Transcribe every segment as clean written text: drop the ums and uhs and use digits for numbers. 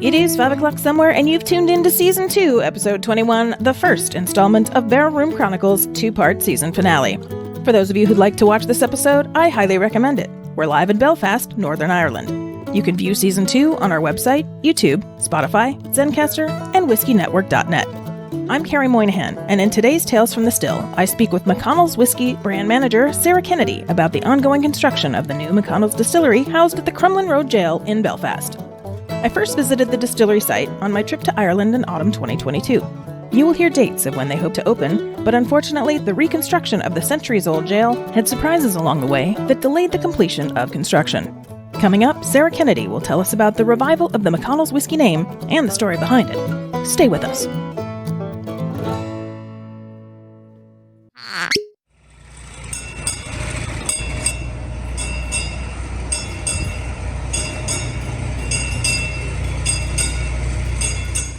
It is 5 o'clock somewhere, and you've tuned into Season 2, Episode 21, the first installment of Barrel Room Chronicles' two-part season finale. For those of you who'd like to watch this episode, I highly recommend it. We're live in Belfast, Northern Ireland. You can view Season 2 on our website, YouTube, Spotify, Zencaster, and whiskynetwork.net. I'm Carrie Moynihan, and in today's Tales from the Still, I speak with McConnell's Whisky brand manager, Sarah Kennedy, about the ongoing construction of the new McConnell's distillery housed at the Crumlin Road Jail in Belfast. I first visited the distillery site on my trip to Ireland in autumn 2022. You will hear dates of when they hope to open, but unfortunately, the reconstruction of the centuries-old jail had surprises along the way that delayed the completion of construction. Coming up, Sarah Kennedy will tell us about the revival of the McConnell's Whisky name and the story behind it. Stay with us.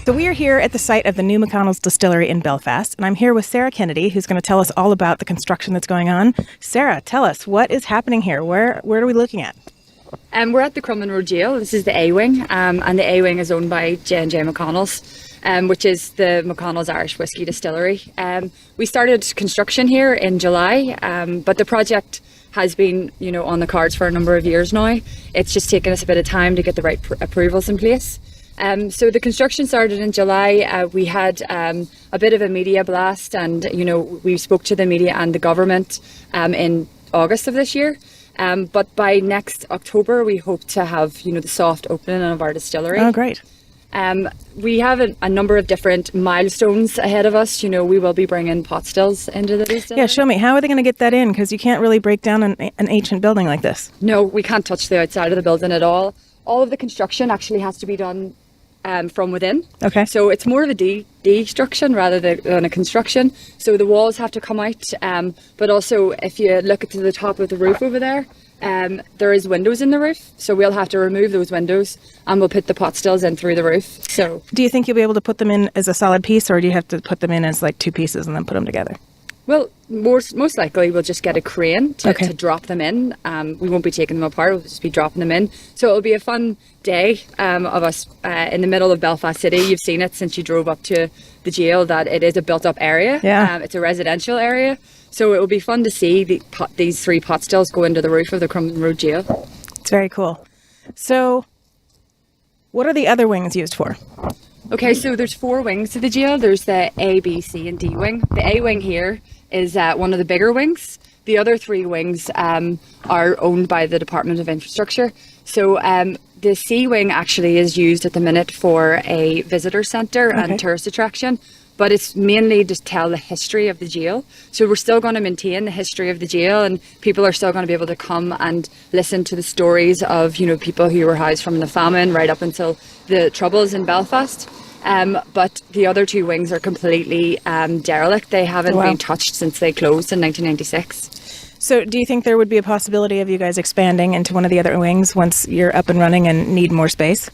So we are here at the site of the new McConnell's distillery in Belfast, and I'm here with Sarah Kennedy, who's going to tell us all about the construction that's going on. Sarah, tell us, what is happening here? Where are we looking at? We're at the Crumlin Road Jail. This is the A-Wing, and the A-Wing is owned by J&J McConnell's, which is the McConnell's Irish Whisky distillery. We started construction here in July, but the project has been, on the cards for a number of years now. It's just taken us a bit of time to get the right approvals in place. So the construction started in July. We had a bit of a media blast, and we spoke to the media and the government in August of this year. But by next October, we hope to have the soft opening of our distillery. Oh, great! We have a number of different milestones ahead of us. We will be bringing pot stills into the distillery. Yeah, show me. How are they going to get that in? Because you can't really break down an ancient building like this. No, we can't touch the outside of the building at all. All of the construction actually has to be done from within. Okay. So it's more of a destruction rather than a construction. So the walls have to come out, but also if you look to the top of the roof over there, there is windows in the roof. So we'll have to remove those windows and we'll put the pot stills in through the roof. So do you think you'll be able to put them in as a solid piece, or do you have to put them in as like two pieces and then put them together? Well, most likely we'll just get a crane to drop them in. We won't be taking them apart, we'll just be dropping them in. So it'll be a fun day of us in the middle of Belfast City. You've seen it since you drove up to the jail that it is a built-up area. Yeah. It's a residential area. So it will be fun to see these three pot stills go into the roof of the Crumlin Road Jail. It's very cool. So what are the other wings used for? Okay, so there's 4 wings to the jail. There's the A, B, C and D wing. The A wing here is one of the bigger wings. The other 3 wings are owned by the Department of Infrastructure. So the C wing actually is used at the minute for a visitor centre and tourist attraction, but it's mainly to tell the history of the jail. So we're still going to maintain the history of the jail, and people are still going to be able to come and listen to the stories of people who were housed from the famine right up until the Troubles in Belfast. But the other 2 wings are completely derelict. They haven't been touched since they closed in 1996. So do you think there would be a possibility of you guys expanding into one of the other wings once you're up and running and need more space?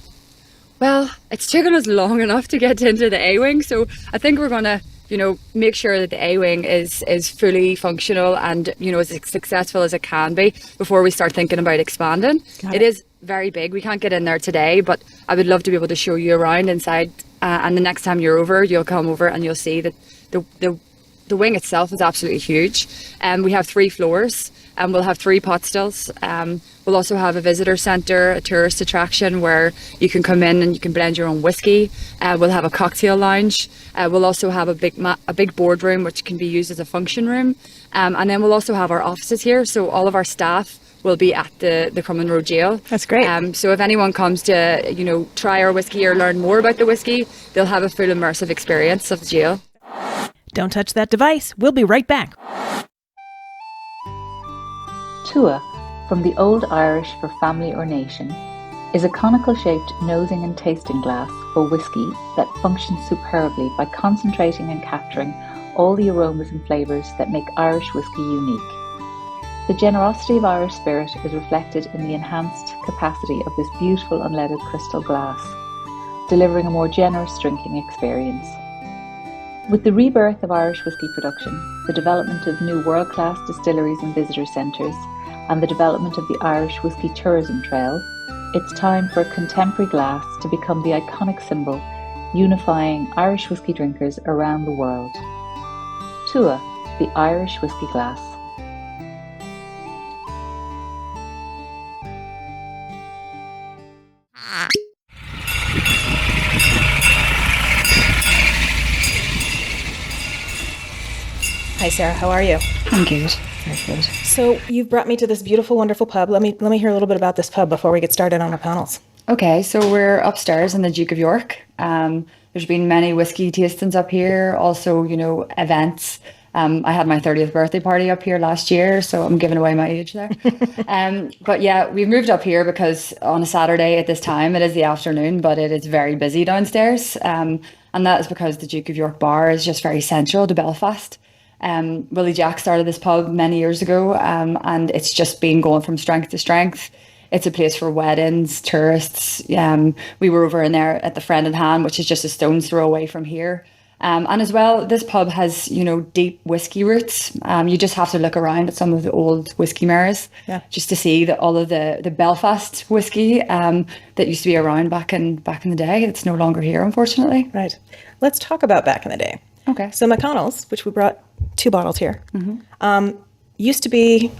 Well, it's taken us long enough to get into the A-wing, so I think we're going to make sure that the A-wing is fully functional and as successful as it can be before we start thinking about expanding. It is very big. We can't get in there today, but I would love to be able to show you around inside, and the next time you're over, you'll come over and you'll see that the wing itself is absolutely huge. We have 3 floors, and we'll have 3 pot stills. We'll also have a visitor centre, a tourist attraction where you can come in and you can blend your own whiskey. We'll have a cocktail lounge. We'll also have a big boardroom which can be used as a function room. And then we'll also have our offices here, so all of our staff will be at the Crumlin Road Jail. That's great. So if anyone comes to try our whiskey or learn more about the whiskey, they'll have a full immersive experience of the jail. Don't touch that device. We'll be right back. Tua, from the Old Irish for family or nation, is a conical-shaped nosing and tasting glass for whiskey that functions superbly by concentrating and capturing all the aromas and flavours that make Irish whiskey unique. The generosity of Irish spirit is reflected in the enhanced capacity of this beautiful unleaded crystal glass, delivering a more generous drinking experience. With the rebirth of Irish whisky production, the development of new world-class distilleries and visitor centres, and the development of the Irish Whisky Tourism Trail, it's time for a contemporary glass to become the iconic symbol unifying Irish whiskey drinkers around the world. Tua, the Irish whiskey glass. Hi Sarah, how are you? I'm good. Very good. So you've brought me to this beautiful, wonderful pub. Let me hear a little bit about this pub before we get started on McConnell's. Okay, so we're upstairs in the Duke of York. There's been many whiskey tastings up here, also, events. I had my 30th birthday party up here last year, so I'm giving away my age there. But yeah, we've moved up here because on a Saturday at this time, it is the afternoon, but it is very busy downstairs. And that is because the Duke of York bar is just very central to Belfast. Willie Jack started this pub many years ago, and it's just been going from strength to strength. It's a place for weddings, tourists. We were over in there at the Friend in Hand, which is just a stone's throw away from here. And as well, this pub has, deep whiskey roots. You just have to look around at some of the old whiskey mirrors, just to see that all of the Belfast whiskey that used to be around back in the day. It's no longer here, unfortunately. Right. Let's talk about back in the day. Okay. So McConnell's, which we brought 2 bottles here, used to be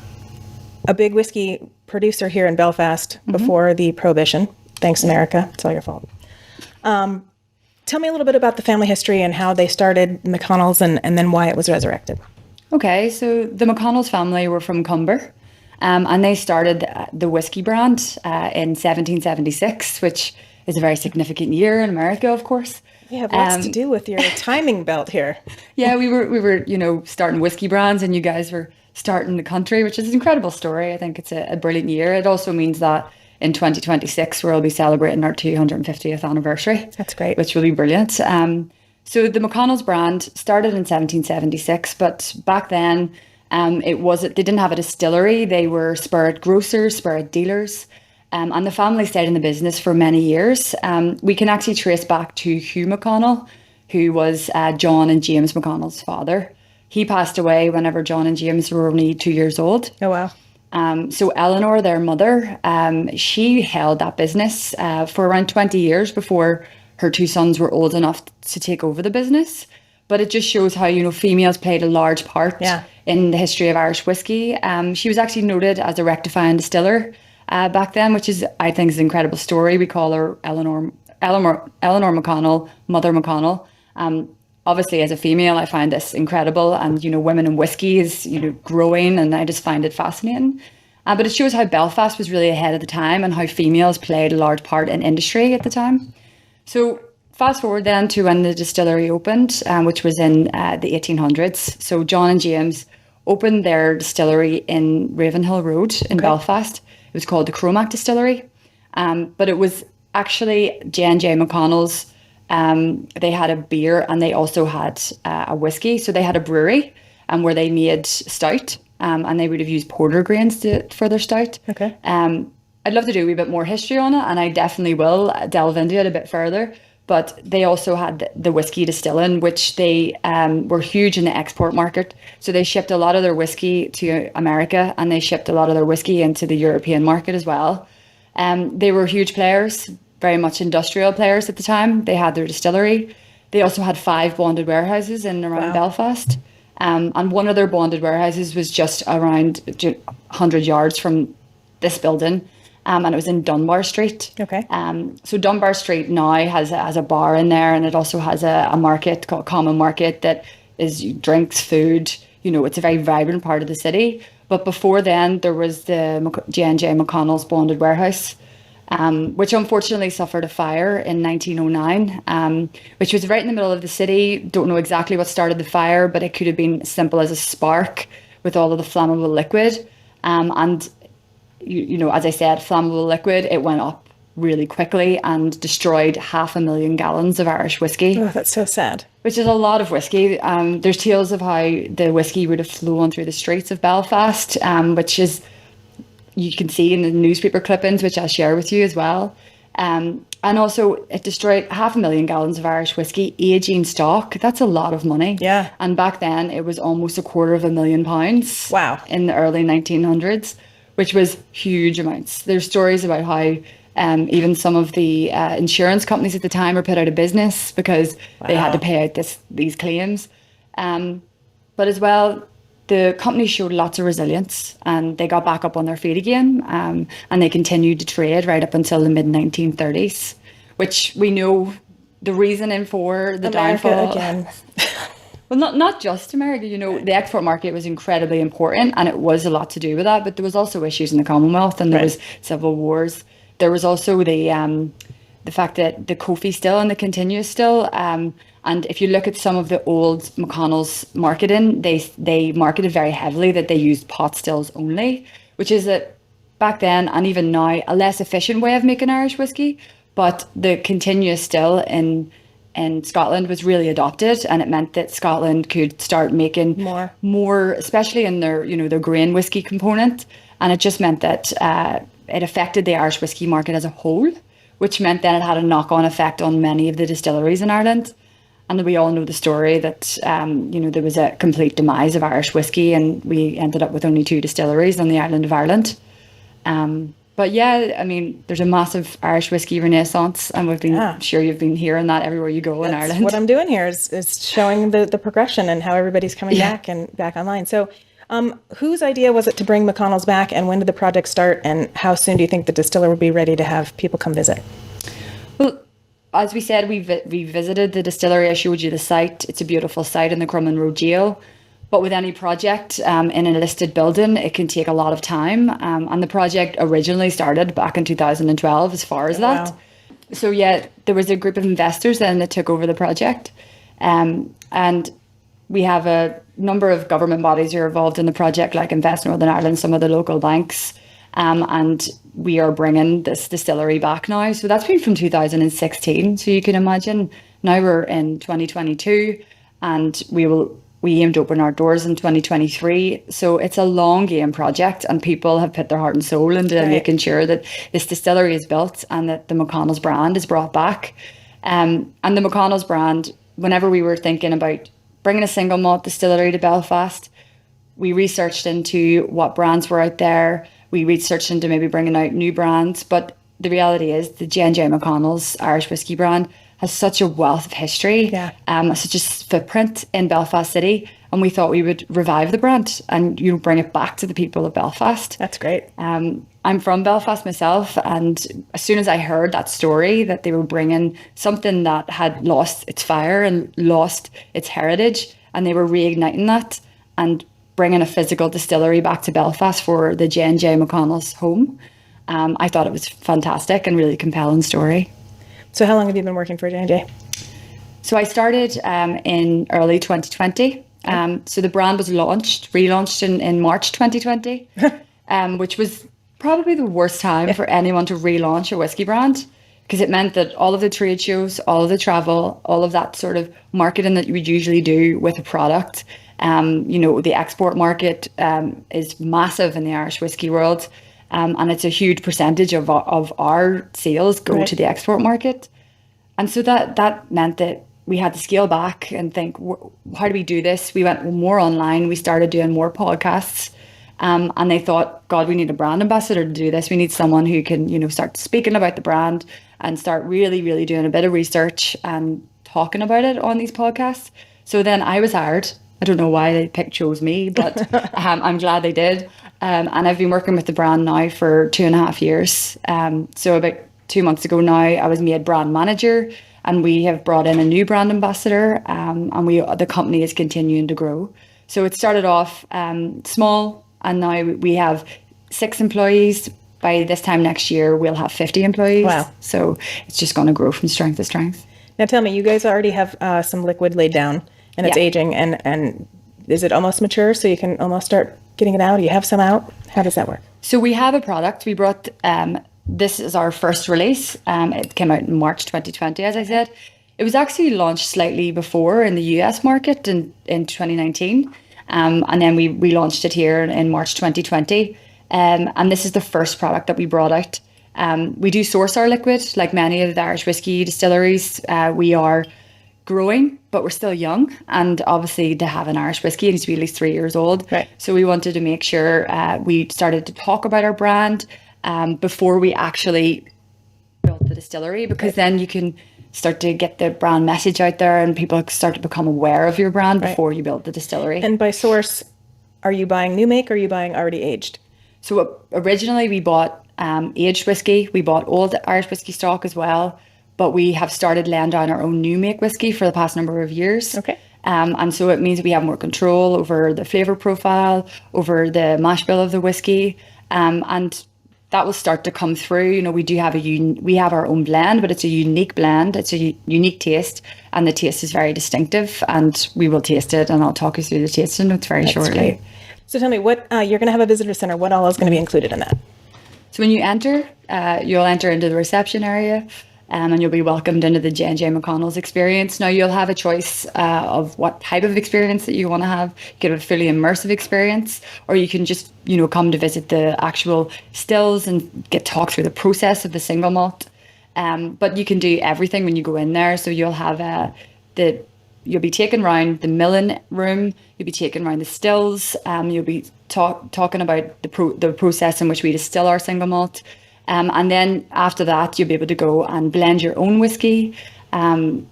a big whiskey producer here in Belfast before the Prohibition. Thanks, America. It's all your fault. Tell me a little bit about the family history and how they started McConnell's and then why it was resurrected. Okay, so the McConnell's family were from Cumber, and they started the whiskey brand in 1776, which is a very significant year in America, of course. You have lots to do with your timing belt here. Yeah, we were starting whiskey brands, and you guys were starting the country, which is an incredible story. I think it's a brilliant year. It also means that in 2026, we'll be celebrating our 250th anniversary. That's great. Which will be brilliant. So the McConnell's brand started in 1776, but back then they didn't have a distillery. They were spirit grocers, spirit dealers. And the family stayed in the business for many years. We can actually trace back to Hugh McConnell, who was John and James McConnell's father. He passed away whenever John and James were only 2 years old. Oh, wow. So Eleanor, their mother, she held that business for around 20 years before her 2 sons were old enough to take over the business. But it just shows how, females played a large part in the history of Irish whiskey. She was actually noted as a rectifying distiller back then, which I think is an incredible story. We call her Eleanor McConnell, Mother McConnell. Obviously, as a female, I find this incredible, and women in whiskey is growing, and I just find it fascinating. But it shows how Belfast was really ahead of the time and how females played a large part in industry at the time. So fast forward then to when the distillery opened, which was in the 1800s. So John and James opened their distillery in Ravenhill Road in Belfast. It was called the Cromac Distillery, but it was actually J&J McConnell's. They had a beer and they also had a whiskey. So they had a brewery where they made stout, and they would have used porter grains for their stout. Okay. I'd love to do a wee bit more history on it, and I definitely will delve into it a bit further. But they also had the whiskey distilling, which they were huge in the export market. So they shipped a lot of their whiskey to America, and they shipped a lot of their whiskey into the European market as well. They were huge players, very much industrial players at the time. They had their distillery. They also had 5 bonded warehouses in and around Belfast. And one of their bonded warehouses was just around 100 yards from this building. And it was in Dunbar Street. Okay. So Dunbar Street now has a bar in there, and it also has a market called Common Market that is drinks, food. It's a very vibrant part of the city. But before then, there was the J&J McConnell's bonded warehouse, which unfortunately suffered a fire in 1909, which was right in the middle of the city. Don't know exactly what started the fire, but it could have been as simple as a spark with all of the flammable liquid. And as I said, flammable liquid, it went up really quickly and destroyed 500,000 gallons of Irish whiskey. Oh, that's so sad. Which is a lot of whiskey. There's tales of how the whiskey would have flown through the streets of Belfast, which is, you can see in the newspaper clippings, which I'll share with you as well. And also it destroyed 500,000 gallons of Irish whiskey, aging stock. That's a lot of money. Yeah. And back then it was almost £250,000. Wow. In the early 1900s. Which was huge amounts. There's stories about how Even some of the insurance companies at the time were put out of business because they had to pay out these claims. But as well, the company showed lots of resilience, and they got back up on their feet again, and they continued to trade right up until the mid-1930s, which we know the reasoning for the America downfall. Again. Well, not just America, the export market was incredibly important, and it was a lot to do with that, but there was also issues in the Commonwealth, and there was civil wars. There was also the fact that the Kofi still and the continuous still, and if you look at some of the old McConnell's marketing, they marketed very heavily that they used pot stills only, which is back then and even now a less efficient way of making Irish whiskey. But the continuous still in Scotland was really adopted, and it meant that Scotland could start making more, especially in their their grain whiskey component, and it just meant that it affected the Irish whiskey market as a whole, which meant then it had a knock-on effect on many of the distilleries in Ireland. And we all know the story that, there was a complete demise of Irish whiskey, and we ended up with only 2 distilleries on the island of Ireland. But yeah, I mean, there's a massive Irish whiskey renaissance, and we've been sure you've been hearing that everywhere you go in Ireland. What I'm doing here is showing the progression and how everybody's coming back online. So whose idea was it to bring McConnell's back, and when did the project start, and how soon do you think the distiller will be ready to have people come visit? Well, as we said, we visited the distillery. I showed you the site. It's a beautiful site in the Crumlin Road jail. But with any project in a listed building, it can take a lot of time. And the project originally started back in 2012 as far as that. Wow. So yeah, there was a group of investors then that took over the project. And we have a number of government bodies who are involved in the project, like Invest Northern Ireland, some of the local banks. And we are bringing this distillery back now. So that's been from 2016. So you can imagine now we're in 2022, and we aim to open our doors in 2023. So it's a long game project, and people have put their heart and soul into making sure that this distillery is built and that the McConnell's brand is brought back. And the McConnell's brand, whenever we were thinking about bringing a single malt distillery to Belfast, we researched into what brands were out there. We researched into maybe bringing out new brands, but the reality is the J&J McConnell's Irish whiskey brand has such a wealth of history, such a footprint in Belfast City, and we thought we would revive the brand and bring it back to the people of Belfast. That's great. I'm from Belfast myself, and as soon as I heard that story that they were bringing something that had lost its fire and lost its heritage, and they were reigniting that and bringing a physical distillery back to Belfast for the J&J McConnell's home, I thought it was fantastic and really compelling story. So how long have you been working for J&J? So I started in early 2020. So the brand was relaunched in March 2020, which was probably the worst time for anyone to relaunch a whiskey brand, because it meant that all of the trade shows, all of the travel, all of that sort of marketing that you would usually do with a product, the export market is massive in the Irish whiskey world. And it's a huge percentage of our sales go to the export market. And so that meant that we had to scale back and think, how do we do this? We went more online. We started doing more podcasts. And they thought, God, we need a brand ambassador to do this. We need someone who can, start speaking about the brand and start really, really doing a bit of research and talking about it on these podcasts. So then I was hired. I don't know why they chose me, but I'm glad they did. And I've been working with the brand now for 2.5 years. So about 2 months ago now, I was made brand manager, and we have brought in a new brand ambassador, and the company is continuing to grow. So it started off small, and now we have 6 employees. By this time next year, we'll have 50 employees. Wow. So it's just going to grow from strength to strength. Now tell me, you guys already have some liquid laid down, and it's aging, and is it almost mature so you can almost start getting it out? You have some out? How does that work? So we have a product. We brought, this is our first release. It came out in March 2020, as I said. It was actually launched slightly before in the US market in 2019. And then we launched it here in March 2020. And this is the first product that we brought out. We do source our liquid, like many of the Irish whiskey distilleries. We are growing, but we're still young, and obviously to have an Irish whiskey it needs to be at least 3 years old. Right. So we wanted to make sure we started to talk about our brand before we actually distillery, because then you can start to get the brand message out there and people start to become aware of your brand before you build the distillery. And by source, are you buying new make or are you buying already aged? So originally we bought aged whiskey. We bought old Irish whiskey stock as well, but we have started laying down our own new make whiskey for the past number of years. Okay. And so it means we have more control over the flavour profile, over the mash bill of the whiskey, and that will start to come through. You know, we do have we have our own blend, but it's a unique blend. It's a unique taste, and the taste is very distinctive. And we will taste it, and I'll talk you through the tasting notes very shortly. Great. So tell me, what you're going to have a visitor center. What all is going to be included in that? So when you enter, you'll enter into the reception area, and you'll be welcomed into the J&J McConnell's experience. Now you'll have a choice of what type of experience that you want to have. You get a fully immersive experience, or you can just, you know, come to visit the actual stills and get talked through the process of the single malt. But you can do everything when you go in there. So you'll have you'll be taken around the milling room. You'll be taken around the stills. You'll be talking about the process in which we distill our single malt. And then after that, you'll be able to go and blend your own whiskey,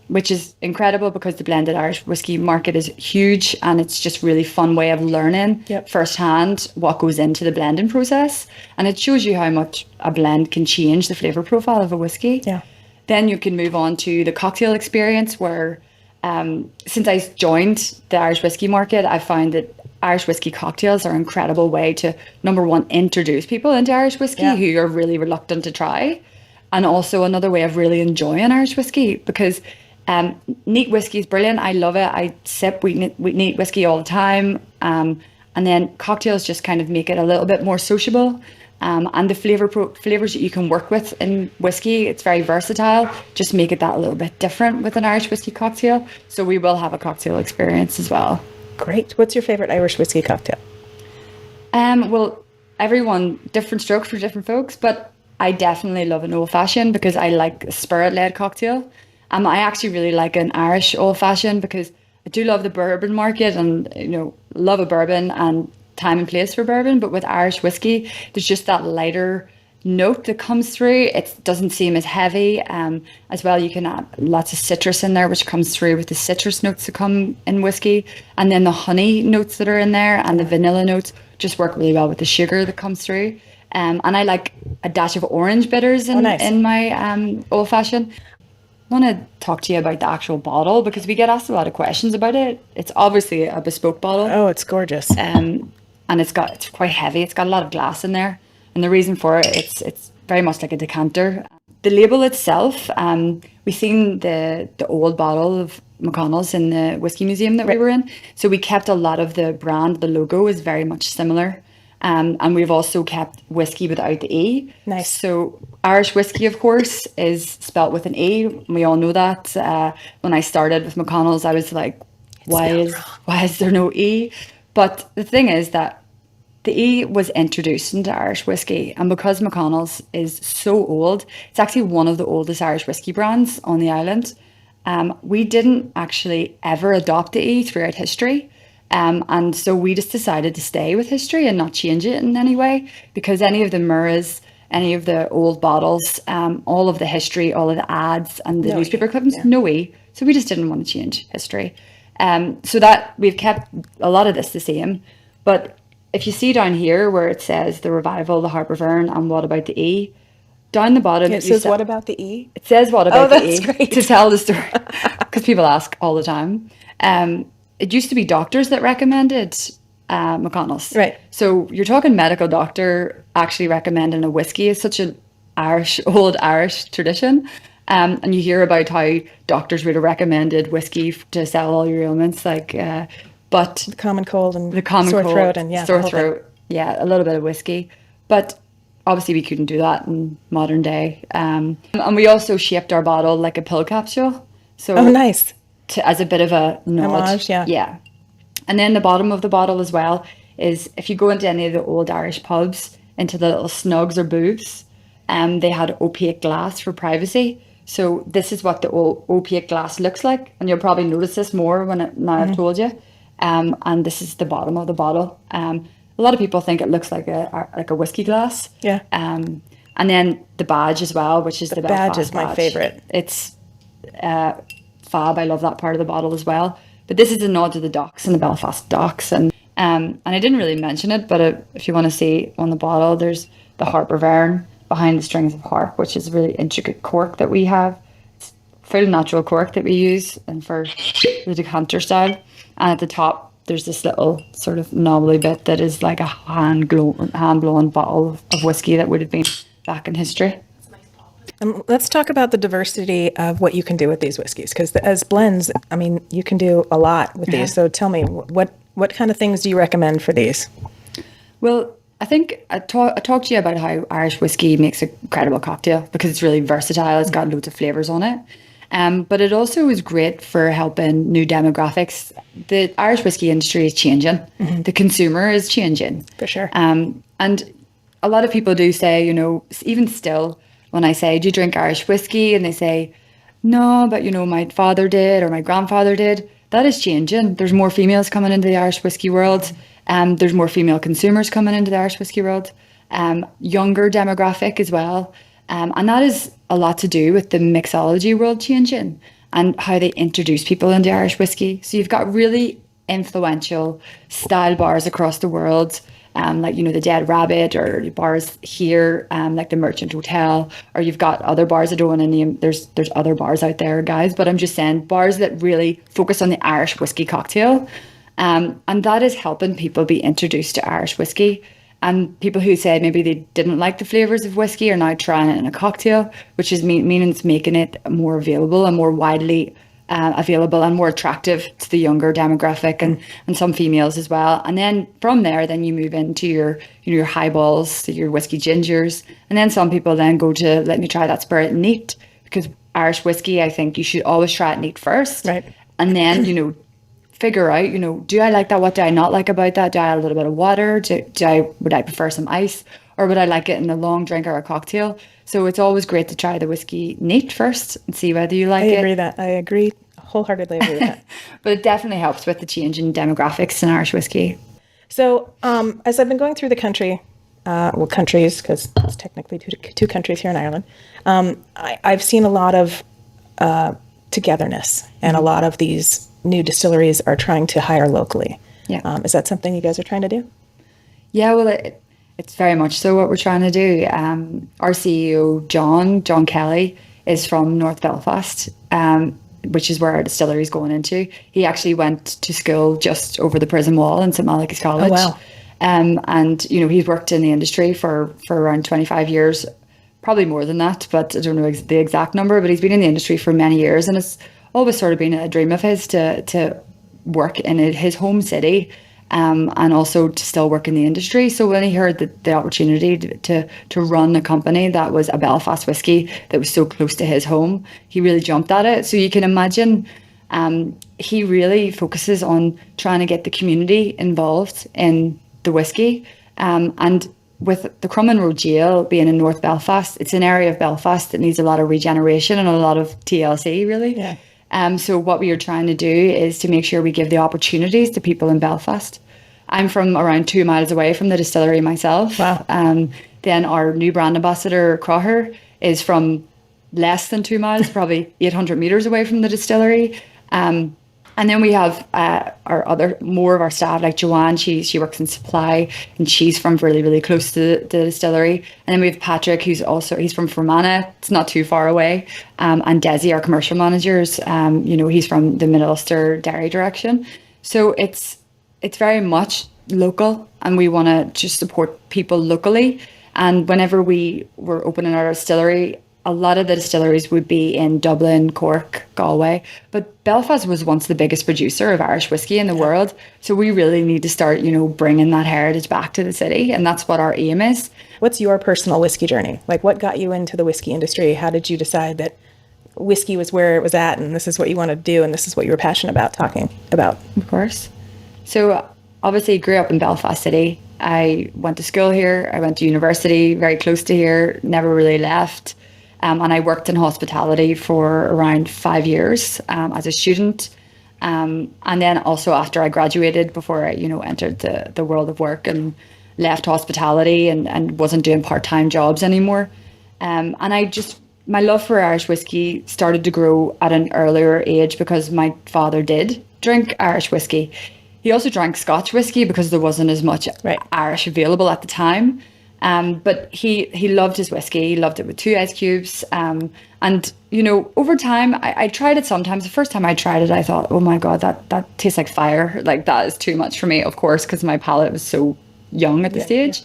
which is incredible because the blended Irish whiskey market is huge, and it's just really fun way of learning firsthand what goes into the blending process. And it shows you how much a blend can change the flavour profile of a whiskey. Yeah. Then you can move on to the cocktail experience where, since I joined the Irish whiskey market, I found that Irish whiskey cocktails are an incredible way to, number one, introduce people into Irish whiskey who are really reluctant to try, and also another way of really enjoying Irish whiskey, because neat whiskey is brilliant. I love it. I sip neat whiskey all the time, and then cocktails just kind of make it a little bit more sociable. And the flavors that you can work with in whiskey, it's very versatile. Just make it that a little bit different with an Irish whiskey cocktail. So we will have a cocktail experience as well. Great. What's your favorite Irish whiskey cocktail? Well, everyone, different strokes for different folks, but I definitely love an old fashioned because I like a spirit-led cocktail. I actually really like an Irish old fashioned because I do love the bourbon market, and, you know, love a bourbon and time and place for bourbon. But with Irish whiskey, there's just that lighter note that comes through. It doesn't seem as heavy. As well, you can add lots of citrus in there, which comes through with the citrus notes that come in whiskey, and then the honey notes that are in there and the vanilla notes just work really well with the sugar that comes through. And I like a dash of orange bitters in my old fashioned. I want to talk to you about the actual bottle because we get asked a lot of questions about it. It's obviously a bespoke bottle. Oh, it's gorgeous. And it's quite heavy. It's got a lot of glass in there. And the reason for it, it's very much like a decanter. The label itself, we seen the old bottle of McConnell's in the Whisky Museum that we were in. So we kept a lot of the brand, the logo is very much similar. And we've also kept whiskey without the E. Nice. So Irish whiskey, of course, is spelt with an E. We all know that. When I started with McConnell's, I was like, why is there no E? But the thing is that the E was introduced into Irish whiskey, and because McConnell's is so old, it's actually one of the oldest Irish whiskey brands on the island. We didn't actually ever adopt the E throughout history, and so we just decided to stay with history and not change it in any way, because any of the mirrors, any of the old bottles, all of the history, all of the ads and the newspaper clippings, no E. So we just didn't want to change history. So that we've kept a lot of this the same, but if you see down here where it says the revival, the Harp of Earn, and what about the E, down the bottom it says what about the E? It says what about the E great. to tell the story, because people ask all the time. It used to be doctors that recommended McConnell's. Right. So you're talking medical doctor actually recommending a whiskey is such an old Irish tradition. And you hear about how doctors would have recommended whiskey to sell all your ailments, but The common cold and the common sore cold, throat and sore throat, a little bit of whiskey. But obviously we couldn't do that in modern day. And we also shaped our bottle like a pill capsule. So nice. As a bit of a nod. Homage, yeah. Yeah. And then the bottom of the bottle as well is, if you go into any of the old Irish pubs, into the little snugs or booths, they had opaque glass for privacy. So this is what the opaque glass looks like. And you'll probably notice this more now I've told you. And this is the bottom of the bottle. A lot of people think it looks like a whiskey glass. Yeah. And then the badge as well, which is the Belfast badge is my favorite. It's fab. I love that part of the bottle as well. But this is a nod to the docks and the Belfast docks. And I didn't really mention it, but if you want to see on the bottle, there's the Harp of Erin behind the strings of harp, which is a really intricate cork that we have. It's full natural cork that we use and for the decanter style. And at the top, there's this little sort of knobbly bit that is like a hand-blown bottle of whiskey that would have been back in history. Let's talk about the diversity of what you can do with these whiskeys, because as blends, I mean, you can do a lot with these. So tell me, what kind of things do you recommend for these? Well, I think I talked to you about how Irish whiskey makes an incredible cocktail because it's really versatile. It's got loads of flavours on it. But it also is great for helping new demographics. The Irish whiskey industry is changing. Mm-hmm. The consumer is changing. For sure. And a lot of people do say, even still, when I say, do you drink Irish whiskey? And they say, no, but my father did or my grandfather did. That is changing. There's more females coming into the Irish whiskey world. There's more female consumers coming into the Irish whiskey world. Younger demographic as well. And that is a lot to do with the mixology world changing and how they introduce people into Irish whiskey. So you've got really influential style bars across the world, like, the Dead Rabbit, or bars here, like the Merchant Hotel, or you've got other bars. I don't want to name, there's other bars out there, guys, but I'm just saying bars that really focus on the Irish whiskey cocktail. And that is helping people be introduced to Irish whiskey. And people who said maybe they didn't like the flavours of whiskey are now trying it in a cocktail, which is meaning it's making it more available and more widely available and more attractive to the younger demographic and some females as well. And then from there, then you move into your highballs, your whiskey gingers. And then some people then go to, let me try that spirit neat, because Irish whiskey, I think you should always try it neat first. Right. And then, figure out, do I like that? What do I not like about that? Do I add a little bit of water? Would I prefer some ice? Or would I like it in a long drink or a cocktail? So it's always great to try the whiskey neat first and see whether you like it. I agree. Wholeheartedly agree with that. But it definitely helps with the change in demographics in Irish whiskey. So as I've been going through the country, countries, because it's technically two countries here in Ireland, I've seen a lot of togetherness, and a lot of these new distilleries are trying to hire locally. Yeah. Is that something you guys are trying to do? Yeah, well, it's very much so what we're trying to do. Our CEO, John Kelly, is from North Belfast, which is where our distillery is going into. He actually went to school just over the prison wall in St. Malachy's College. Oh, wow. And, he's worked in the industry for around 25 years, probably more than that, but I don't know the exact number, but he's been in the industry for many years, and it's always sort of been a dream of his to work in his home city, and also to still work in the industry. So when he heard the opportunity to run a company that was a Belfast whiskey that was so close to his home, he really jumped at it. So you can imagine he really focuses on trying to get the community involved in the whiskey. And with the Crumlin Road Jail being in North Belfast, it's an area of Belfast that needs a lot of regeneration and a lot of TLC, really. Yeah. So what we are trying to do is to make sure we give the opportunities to people in Belfast. I'm from around 2 miles away from the distillery myself. Wow. Then our new brand ambassador, Croher, is from less than 2 miles, probably 800 metres away from the distillery. And then we have more of our staff, like Joanne, she works in supply, and she's from really, really close to the distillery. And then we have Patrick, he's from Fermanagh, it's not too far away. And Desi, our commercial managers, he's from the Middle Ulster Dairy direction. So it's very much local, and we want to just support people locally. And whenever we were opening our distillery, a lot of the distilleries would be in Dublin, Cork, Galway, but Belfast was once the biggest producer of Irish whiskey in the world. So we really need to start, bringing that heritage back to the city. And that's what our aim is. What's your personal whiskey journey? Like, what got you into the whiskey industry? How did you decide that whiskey was where it was at, and this is what you want to do, and this is what you were passionate about talking about? Of course. So obviously grew up in Belfast City. I went to school here. I went to university very close to here, never really left. And I worked in hospitality for around 5 years as a student. And then also after I graduated, before I, entered the world of work and left hospitality and wasn't doing part-time jobs anymore, And my love for Irish whiskey started to grow at an earlier age because my father did drink Irish whiskey. He also drank Scotch whiskey because there wasn't as much Irish available at the time. But he loved his whiskey. He loved it with 2 ice cubes. And, over time, I tried it sometimes. The first time I tried it, I thought, oh my God, that tastes like fire. Like, that is too much for me, of course, because my palate was so young at the stage.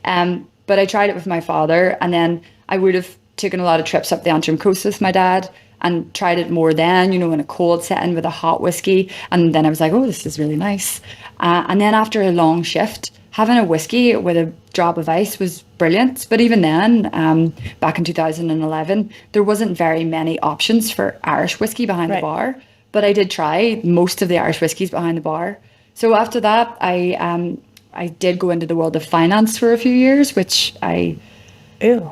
But I tried it with my father, and then I would have taken a lot of trips up the Antrim coast with my dad and tried it more then, in a cold setting with a hot whiskey. And then I was like, oh, this is really nice. And then after a long shift, having a whiskey with a drop of ice was brilliant. But even then, back in 2011, there wasn't very many options for Irish whiskey behind the bar. But I did try most of the Irish whiskies behind the bar. So after that, I did go into the world of finance for a few years, which I hated.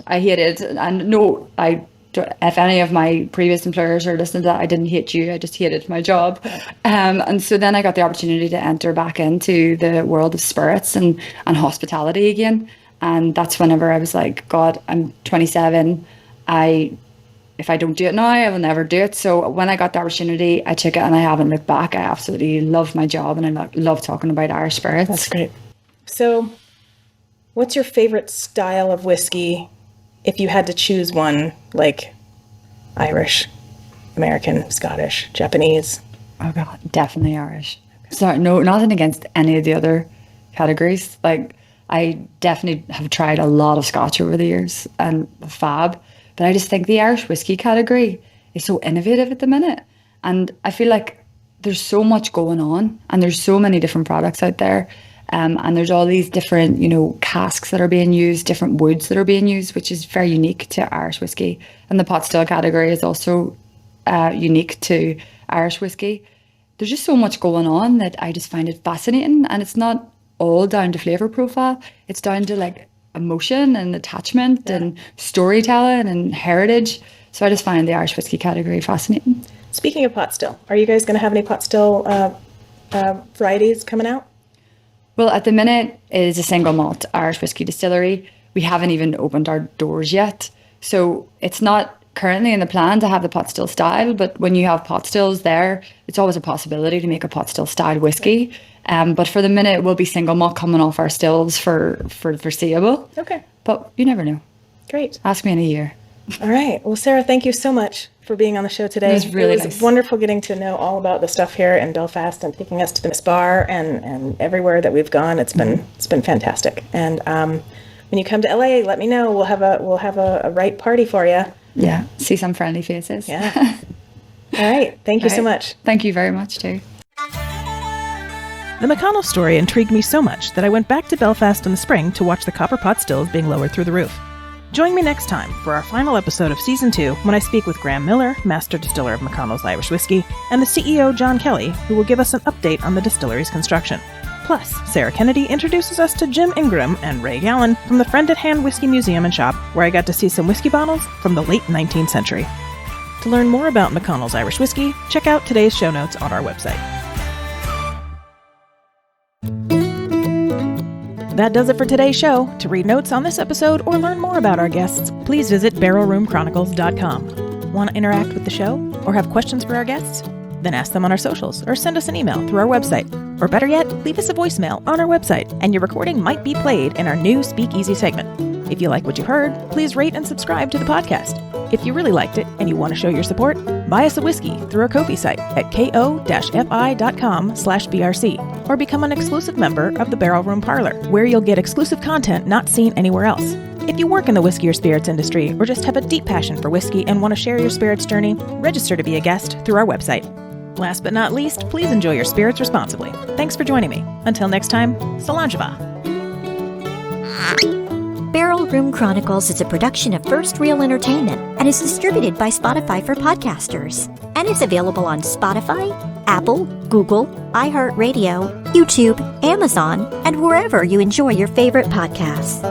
I hated. And no, if any of my previous employers are listening to that, I didn't hate you. I just hated my job. And so then I got the opportunity to enter back into the world of spirits and hospitality again. And that's whenever I was like, God, I'm 27. If I don't do it now, I will never do it. So when I got the opportunity, I took it and I haven't looked back. I absolutely love my job and I love talking about Irish spirits. That's great. So what's your favorite style of whiskey if you had to choose one, like Irish, American, Scottish, Japanese? Oh God, definitely Irish. Sorry, no, nothing against any of the other categories. Like, I definitely have tried a lot of Scotch over the years and fab. But I just think the Irish whiskey category is so innovative at the minute. And I feel like there's so much going on and there's so many different products out there. And there's all these different, casks that are being used, different woods that are being used, which is very unique to Irish whiskey. And the pot still category is also unique to Irish whiskey. There's just so much going on that I just find it fascinating. And it's not all down to flavour profile. It's down to like emotion and attachment and storytelling and heritage. So I just find the Irish whiskey category fascinating. Speaking of pot still, are you guys going to have any pot still varieties coming out? Well, at the minute, it is a single malt Irish whiskey distillery. We haven't even opened our doors yet. So it's not currently in the plan to have the pot still style, but when you have pot stills there, it's always a possibility to make a pot still style whiskey. But for the minute, it will be single malt coming off our stills for the foreseeable. Okay. But you never know. Great. Ask me in a year. All right. Well, Sarah, thank you so much for being on the show today. It was nice. Wonderful getting to know all about the stuff here in Belfast and taking us to this bar and everywhere that we've gone. It's been fantastic. And when you come to LA, let me know. We'll have a right party for you. Yeah. See some friendly faces. Yeah. All right. Thank you so much. Thank you very much too. The McConnell's story intrigued me so much that I went back to Belfast in the spring to watch the copper pot stills being lowered through the roof. Join me next time for our final episode of Season 2 when I speak with Graham Miller, Master Distiller of McConnell's Irish Whiskey, and the CEO, John Kelly, who will give us an update on the distillery's construction. Plus, Sarah Kennedy introduces us to Jim Ingram and Ray Gallen from the Friend at Hand Whiskey Museum and Shop, where I got to see some whiskey bottles from the late 19th century. To learn more about McConnell's Irish Whiskey, check out today's show notes on our website. That does it for today's show. To read notes on this episode or learn more about our guests, please visit barrelroomchronicles.com. Want to interact with the show or have questions for our guests? Then ask them on our socials or send us an email through our website. Or better yet, leave us a voicemail on our website and your recording might be played in our new Speakeasy segment. If you like what you heard, please rate and subscribe to the podcast. If you really liked it and you want to show your support, buy us a whiskey through our Ko-fi site at ko-fi.com/BRC or become an exclusive member of the Barrel Room Parlor, where you'll get exclusive content not seen anywhere else. If you work in the whiskey or spirits industry or just have a deep passion for whiskey and want to share your spirits journey, register to be a guest through our website. Last but not least, please enjoy your spirits responsibly. Thanks for joining me. Until next time, Solange-va. Barrel Room Chronicles is a production of First Reel Entertainment and is distributed by Spotify for podcasters and is available on Spotify, Apple, Google, iHeartRadio, YouTube, Amazon, and wherever you enjoy your favorite podcasts.